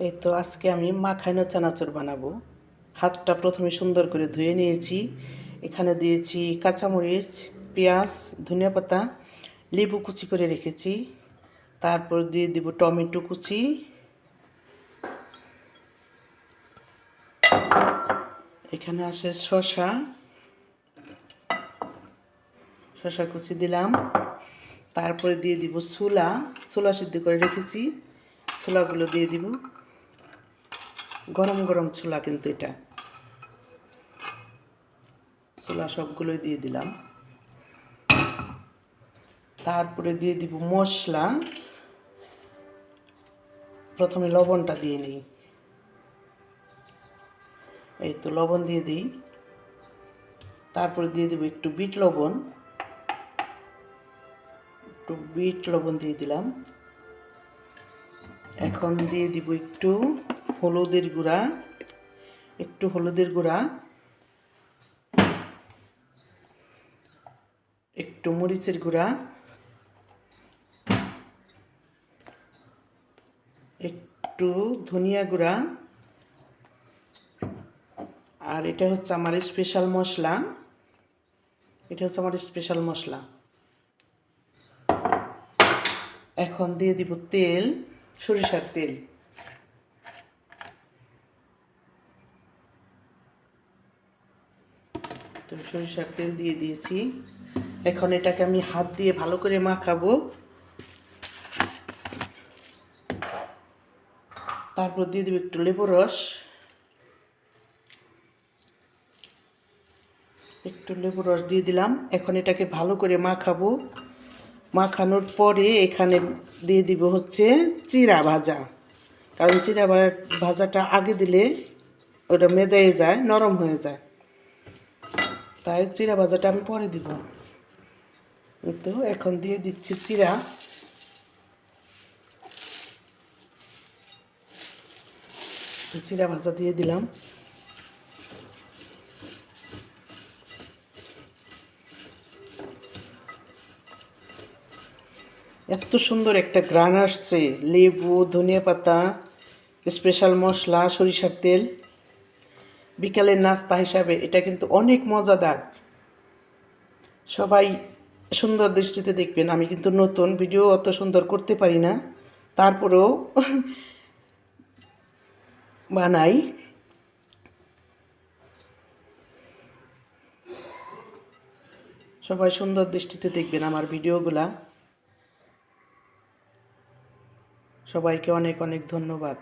এই তো আজকে আমি মাখানো চানাচুর বানাবো। হাতটা প্রথমে সুন্দর করে ধুয়ে নিয়েছি। এখানে দিয়েছি কাঁচামরিচ, পেঁয়াজ, ধনিয়াপাতা, লেবু কুচি করে রেখেছি। তারপর দিয়ে দিব টমেটো কুচি, এখানে আসে শসা কুচি দিলাম। তারপরে দিয়ে দিব ছোলা সিদ্ধ করে রেখেছি, ছোলাগুলো দিয়ে দিব। গরম গরম ছোলা কিন্তু এটা। ছোলা সবগুলোই দিয়ে দিলাম। তারপরে দিয়ে দিব মশলা। প্রথমে লবণটা দিয়ে নিই। এই তো লবণ দিয়ে দিই। তারপরে দিয়ে দেবো একটু বিট লবণ দিয়ে দিলাম। এখন দিয়ে দিব একটু হলুদের গুঁড়া, একটু মরিচের গুঁড়া, একটু ধনিয়া গুঁড়া, আর এটা হচ্ছে আমার স্পেশাল মশলা। এখন দিয়ে দিব তেল, সরিষার তেল। তো সরিষার তেল দিয়ে দিয়েছি। এখন এটাকে আমি হাত দিয়ে ভালো করে মাখাবো। তারপর দিয়ে দেবো একটু লেবুর রস, দিয়ে দিলাম। এখন এটাকে ভালো করে মাখাবো। মাখানোর পরে এখানে দিয়ে দিব হচ্ছে চিড়া ভাজা, কারণ চিড়া ভাজাটা আগে দিলে ওটা মেদেয়ে যায়, নরম হয়ে যায়, তাই চিড়া ভাজাটা আমি পরে দিব। তো এখন দিয়ে দিচ্ছি চিড়া ভাজা দিয়ে দিলাম। এত সুন্দর একটা ঘ্রাণ আসছে, লেবু, ধনিয়াপাতা, স্পেশাল মশলা, সরিষার তেল। বিকালের নাস্তা হিসাবে এটা কিন্তু অনেক মজাদার। সবাই সুন্দর দৃষ্টিতে দেখবেন। আমি কিন্তু নতুন, ভিডিও অত সুন্দর করতে পারি না, তারপরেও বানাই। সবাই সুন্দর দৃষ্টিতে দেখবেন আমার ভিডিওগুলা। সবাইকে অনেক অনেক ধন্যবাদ।